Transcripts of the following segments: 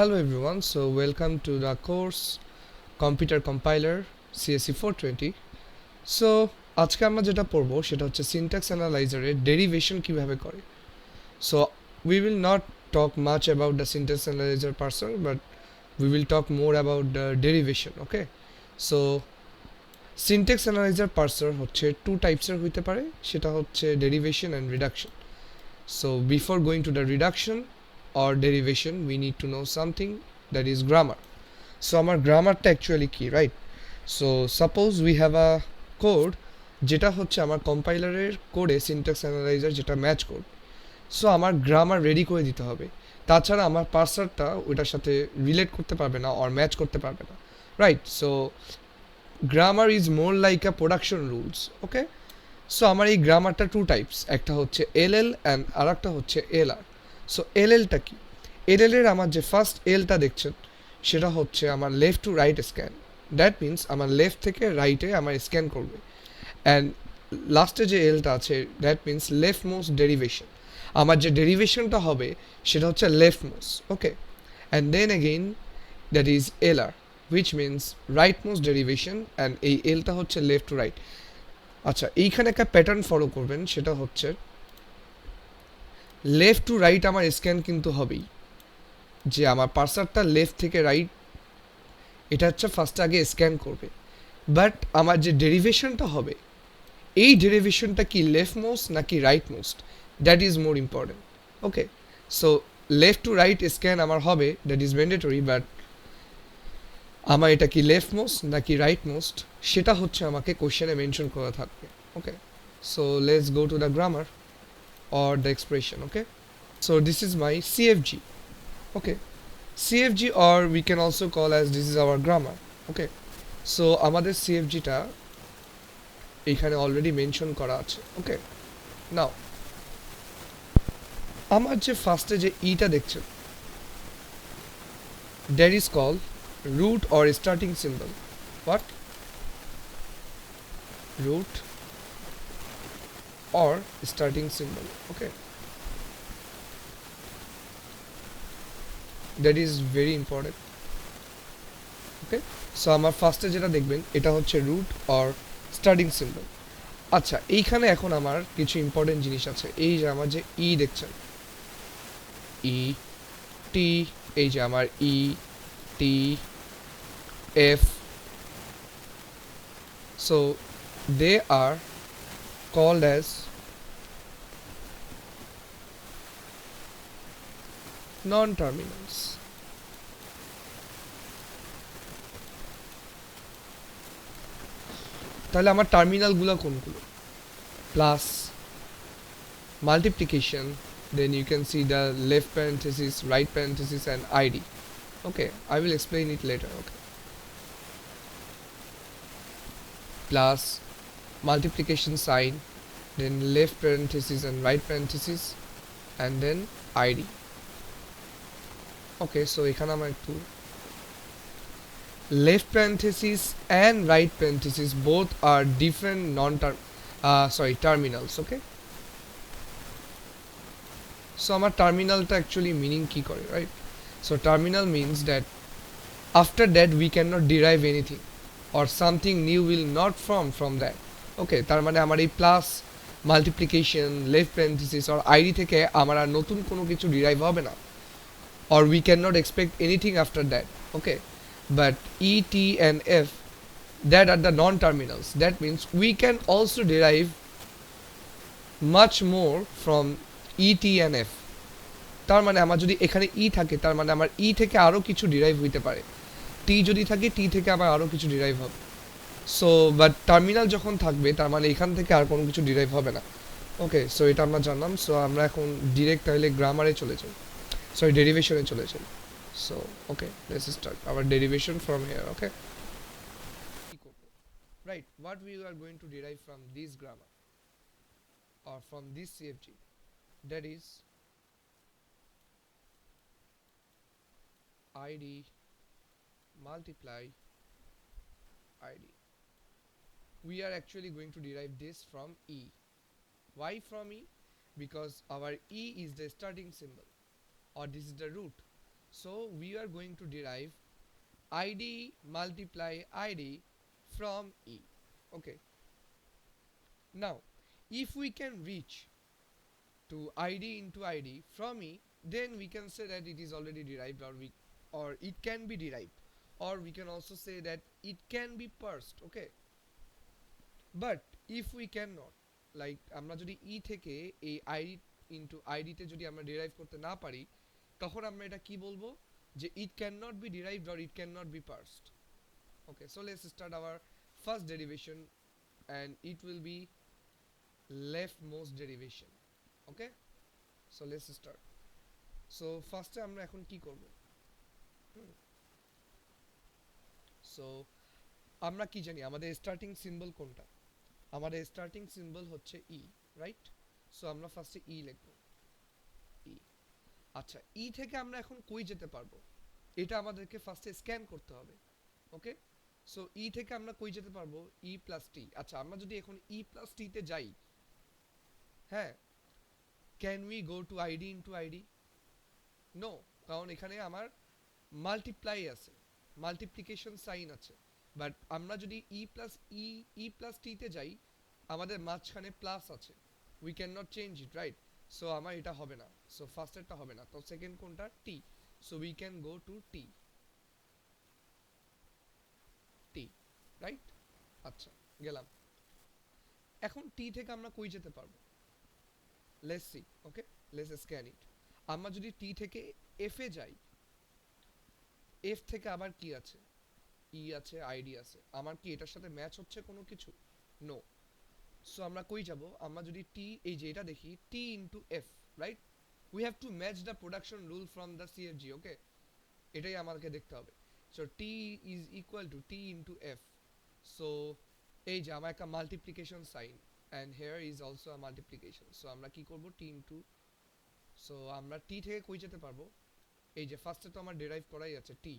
Hello everyone, so welcome to the course Computer Compiler CSE 420. So আজকে আমরা যেটা পড়বো সেটা হচ্ছে সিনট্যাক্স অ্যানালাইজারের ডেরিভেশন কিভাবে করে। So we will not talk much about the syntax analyzer parser, but we will talk more about the derivation. Okay, so syntax analyzer parser হচ্ছে two টাইপসের হইতে পারে, সেটা হচ্ছে derivation and reduction. So before going to the reduction or derivation, we need to know something, that is grammar. So আমার গ্রামারটা actually কি, right? So suppose we have a code যেটা হচ্ছে আমার কম্পাইলারের কোডে সিনট্যাক্স অ্যানালাইজার যেটা ম্যাচ কোড। সো আমার grammar ready করে দিতে হবে, তাছাড়া আমার পার্সারটা ওইটার সাথে রিলেট করতে পারবে না আর ম্যাচ করতে পারবে না, right? So grammar is more like a production rules. Okay, so আমার এই গ্রামারটা টু টাইপস, একটা হচ্ছে এল অ্যান্ড আর একটা হচ্ছে আর। সো এলটা কি? এর আমার যে ফার্স্ট এলটা দেখছেন সেটা হচ্ছে আমার left to right scan. That means আমার লেফট থেকে রাইটে আমার স্ক্যান করবে। অ্যান্ড লাস্টে যে এলটা আছে that means left most derivation. আমার যে ডেরিভেশনটা হবে সেটা হচ্ছে left most. Okay, and then again that is R, which means right most derivation, অ্যান্ড এই এলটা হচ্ছে লেফট টু রাইট। আচ্ছা, এইখানে একটা প্যাটার্ন ফলো করবেন, সেটা হচ্ছে লেফট টু রাইট আমার স্ক্যান কিন্তু হবেই, যে আমার পার্সারটা লেফট থেকে রাইট এটা হচ্ছে ফার্স্টে আগে স্ক্যান করবে। বাট আমার যে ডেরিভেশনটা হবে এই ডেরিভেশনটা কি লেফট মোস্ট নাকি right most, that is more important. Okay, so left to right scan আমার হবে, দ্যাট ইজ ম্যান্ডেটরি, বাট আমার এটা কি লেফট মোস্ট নাকি রাইট মোস্ট সেটা হচ্ছে আমাকে কোশ্চেনে মেনশন করা থাকবে। Okay, so let's go to the grammar or the expression. Okay, so this is my CFG. Okay, CFG, or we can also call as this is our grammar. Okay, so আমাদের CFG টা এখানে already mention করা আছে। ওকে, নাও আমার যে ফার্স্টে যে ইটা দেখছেন that is called root or starting symbol. What? Root or starting symbol. Okay, that is very important. Okay, so আমার ফার্স্টে যেটা দেখবেন এটা হচ্ছে রুট অর স্টার্টিং সিম্বল। আচ্ছা, এইখানে এখন আমার কিছু ইম্পর্টেন্ট জিনিস আছে। এই যে আমার যে ই দেখছেন, ই টি, এই যে আমার E T F, so they are called as non terminals. তাহলে আমার টার্মিনালগুলো কোনগুলো? Plus, multiplication, then you can see the left parenthesis, right parenthesis, and id. Okay, I will explain it later. Okay, plus, multiplication sign, then left parenthesis and right parenthesis, and then id. Okay, so এখানে আমার একটু left parenthesis and right parenthesis both are different terminals. Okay, so আমার টার্মিনালটা actually meaning কি করে, right? So terminal means that after that we cannot derive anything or something new will not form from that. Okay, তার মানে আমার এই plus, multiplication, left parenthesis আর ID থেকে আমার আর নতুন কোনো কিছু ডিরাইভ হবে না, or we cannot expect anything after that. Okay, but e, t and f, that are the non-terminals. That means we can also derive much more from e, t and f. তার মানে আমার যদি এখানে ই থাকে তার মানে আমার ই থেকে আরও কিছু ডিরাইভ হইতে পারে, টি যদি থাকে টি থেকে আবার আরও কিছু ডিরাইভ হবে। সো বাট টার্মিনাল যখন থাকবে তার মানে এখান থেকে আর কোনো কিছু ডিরাইভ হবে না। ওকে, সো এটা আমরা জানলাম। সো আমরা এখন ডিরেক্ট তাহলে গ্রামারে চলে যাই, সরি ডেরিভেশনে চলে যাই। So okay, let's start our derivation from here. Okay, কি করব, right? What we are going to derive from this grammar or from this CFG, that is id multiply id. We are actually going to derive this from e. Why from e? Because our e is the starting symbol, or this is the root. So we are going to derive id multiply id from e. Okay, now if we can reach to id into id from e, then we can say that it is already derived, or it can be derived, or we can also say that it can be parsed. Okay, but if we can not, like আমরা যদি ই থেকে এই ID into আইডিতে যদি আমরা derive করতে না পারি, তখন আমরা এটা কি বলবো, যে it can not be derived or it can not be parsed. Okay, so let's start our first derivation and it will be left most derivation. Okay, so let's start. So ফার্স্টে আমরা এখন কি করব, সো আমরা কি জানি আমাদের starting symbol কোনটা, আমাদের স্টার্টিং সিম্বল হচ্ছে ই, রাইট? সো আমরা ফার্স্টে ই লিখব, ই। আচ্ছা, ই থেকে আমরা এখন কই যেতে পারবো, এটা আমাদেরকে ফার্স্টে স্ক্যান করতে হবে। ওকে, সো ই থেকে আমরা কই যেতে পারবো, ই প্লাস টি। আচ্ছা, আমরা যদি এখন ই প্লাস টিতে যাই, হ্যাঁ, can we go to ID into ID? No, কারণ এখানে আমার মাল্টিপ্লাই আছে, মাল্টিপ্লিকেশন সাইন আছে। বাট আমরা যদি ই প্লাস টিতে যাই, আমাদের মাঝখানে প্লাস আছে, we can not change it, right? So আমার এটা হবে না, সো ফার্স্টেরটা হবে না, তো সেকেন্ড কোনটা, T. So we can go to T, T, right? আচ্ছা, গেলাম। এখন টি থেকে আমরা কই যেতে পারবো, let's see. Okay, let's scan it. আমরা যদি টি থেকে এফে যাই, এফ থেকে আবার কি আছে, ই আছে, আইডি আছে। আমার কি এটার সাথে ম্যাচ হচ্ছে কোনো কিছু? নো। সো আমরা কই যাব, আমরা যদি টি, এই যে এটা দেখি, T into F, right? We have to match the production rule from the CFG. Okay, এটাই আমাদেরকে দেখতে হবে। So T is equal to T into F. So এই যে আমার একটা multiplication sign, and here is also a multiplication. So আমরা কি করব, টি ইন্টু, সো আমরা টি থেকে কই যেতে পারবো, এই যে ফার্স্টে তো আমার ডেরাইভ করাই আছে টি।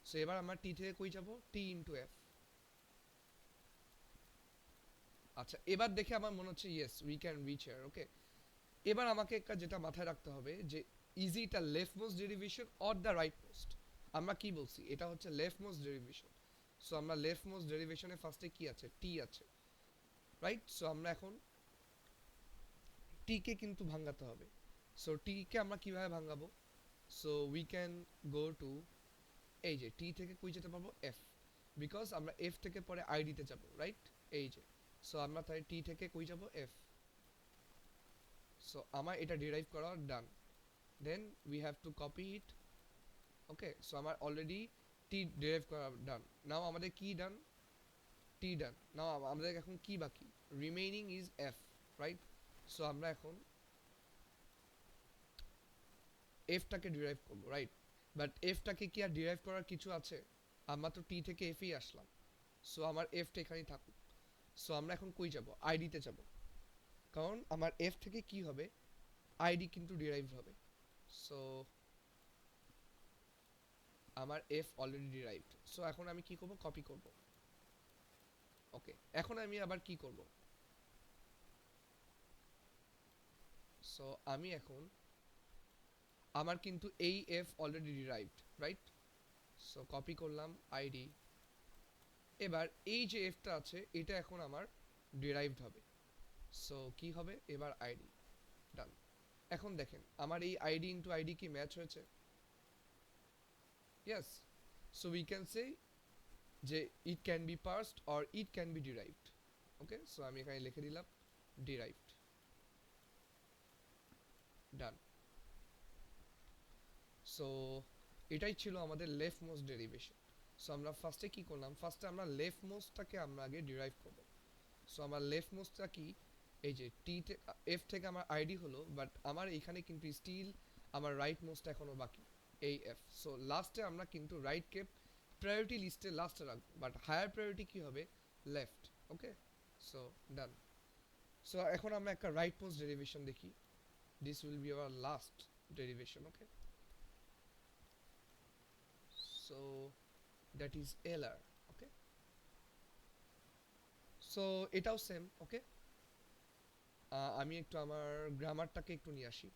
সো এবার আমরা টি থেকে কই যাব, টি ইন্টু এফ। আচ্ছা, এবার দেখে আমার মনে হচ্ছে yes we can reach here. Okay, এবার আমাকে একটা যেটা মাথায় রাখতে হবে, যে is it a left most derivation or the right most? আমরা কি বলছি, এটা হচ্ছে লেফট মোস্ট ডেরিভেশন। সো আমরা লেফট মোস্ট ডেরিভেশনে ফার্স্টে কি আছে, টি আছে, রাইট? সো আমরা এখন টিকে কিন্তু ভাঙাতে হবে। সো টিকে আমরা কিভাবে ভাঙাবো, so we can go to, এই যে টি থেকে কই যেতে পারবো, এফ, বিকজ আমরা এফ থেকে পরে আইডিতে যাব, রাইট? এই যে, সো আমরা তাই টি থেকে কই যাব, এফ। সো আমার এটা ডিরাইভ করা done, then we have to copy it. Okay, so আমার অলরেডি টি ডিরাইভ করা ডান। নাও আমাদের কি ডান, টি ডান। নাও আমাদের এখন কি বাকি, remaining is F, right? So আমরা এখন এফটাকে ডিরাইভ করবো, রাইট? বাট এফটাকে কি আর ডিরাইভ করার কিছু আছে, আমরা তো টি থেকে এফেই আসলাম। সো আমার এফটা এখানেই থাকুক। সো আমরা এখন কই যাব, আইডিতে যাব, কারণ আমার এফ থেকে কি হবে, আইডি কিন্তু ডিরাইভ হবে। সো আমার এফ অলরেডি ডিরাইভড। সো এখন আমি কি করব, কপি করব। ওকে, এখন আমি আবার কি করব, সো আমি এখন, আমার কিন্তু এই F already derived, right? So copy করলাম আইডি। এবার এই যে এফটা আছে, এটা এখন আমার ডিরাইভড হবে। সো কি হবে, এবার আইডি, ডান। এখন দেখেন আমার এই আইডি ইন্টু আইডি কি ম্যাচ হয়েছে? Yes. So we can say যে it can be parsed or it can be derived. Okay, so আমি এখানে লিখে দিলাম ডিরাইভড, ডান। সো এটাই ছিল আমাদের লেফট মোস্ট ডেরিভেশন। সো আমরা ফার্স্টে কি করলাম, ফার্স্টে আমরা লেফট মোস্টটাকে আমরা আগে ডিরাইভ করব। সো আমার লেফট মোস্টটা কি, এই যে টি এফ থেকে আমার আইডি হলো, বাট আমার এখানে কিন্তু স্টিল আমার রাইট মোস্টটা এখনো বাকি, এই এফ। সো লাস্টে আমরা কিন্তু রাইটকে প্রায়োরিটি লিস্টে লাস্টে রাখবো, বাট হায়ার প্রায়োরিটি কি হবে, left. Okay, so done. So এখন আমরা একটা রাইট মোস্ট ডেরিভেশন দেখি, this will be our last derivation. Okay, so that is earlier. Okay, so এটাও সেম। ওকে, আমি একটু আমার গ্রামারটাকে একটু নিয়ে আসি।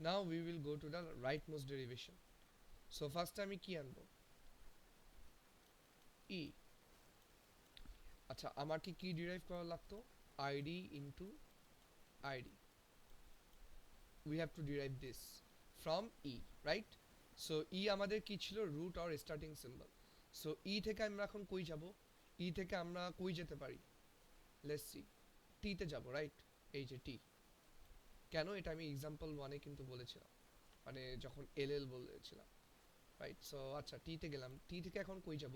Now we will go to the right most derivation. So ফার্স্টে আমি কি আনবো, ই। আচ্ছা আমার কি ডিরাইভ করা লাগতো, id into id, we have to derive this from E, right? So E আমাদের কি ছিল, root or starting symbol. So E থেকে আমরা এখন কই যাব, ই থেকে আমরা কই যেতে পারি, লেটস সি, টিতে যাব, রাইট? এই যে টি, কেন এটা আমি এক্সাম্পল ওয়ানে কিন্তু বলেছিলাম, মানে যখন এল বলেছিলাম, রাইট? সো আচ্ছা টিতে গেলাম, টি থেকে এখন কই যাব,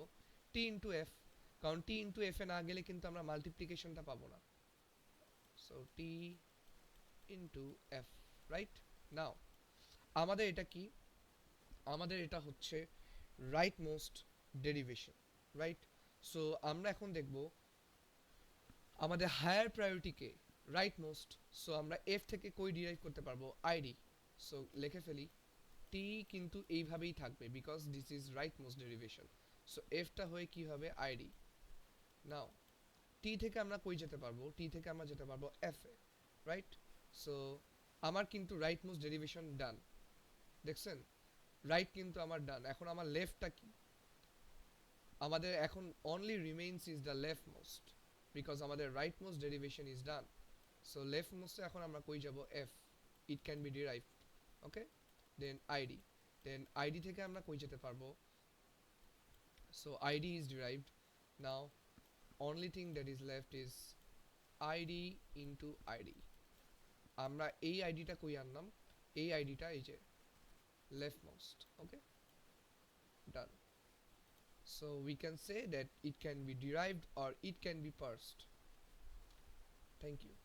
টি ইন্টু এফ, কারণ টি ইন্টু এফ এ না গেলে কিন্তু আমরা মাল্টিপ্লিকেশনটা পাবো না। So T into F, right? Now আমাদের এটা কি, আমাদের এটা হচ্ছে right most derivation, right? So আমরা এখন দেখব আমাদের হায়ার প্রায়োরিটিকে রাইট মোস্ট। সো আমরা এফ থেকে কই ডিরাইভ করতে পারবো, আইডি। সো লিখে ফেলি, টি কিন্তু এইভাবেই থাকবে because this is right most derivation. So এফটা হয়ে কি হবে, আইডি। নাও টি থেকে আমরা কই যেতে পারবো, টি থেকে আমরা যেতে পারবো এফ এ, রাইট? সো আমার কিন্তু রাইট মোস্ট ডেরিভেশন ডান, দেখছেন? রাইট কিন্তু আমার ডান। এখন আমার লেফটটা কি, আমাদের এখন only remains is the leftmost, because আমাদের right most derivation is done. So লেফট মোস্টে এখন আমরা কই যাব, F, it can be derived, okay? Then id, then id থেকে আমরা কই যেতে পারবো, so id is derived. Now only thing that is left is id into id. আমরা এই আইডিটা কই আনলাম, এই আইডিটা এই যে left most, okay, done. So we can say that it can be derived or it can be parsed. Thank you.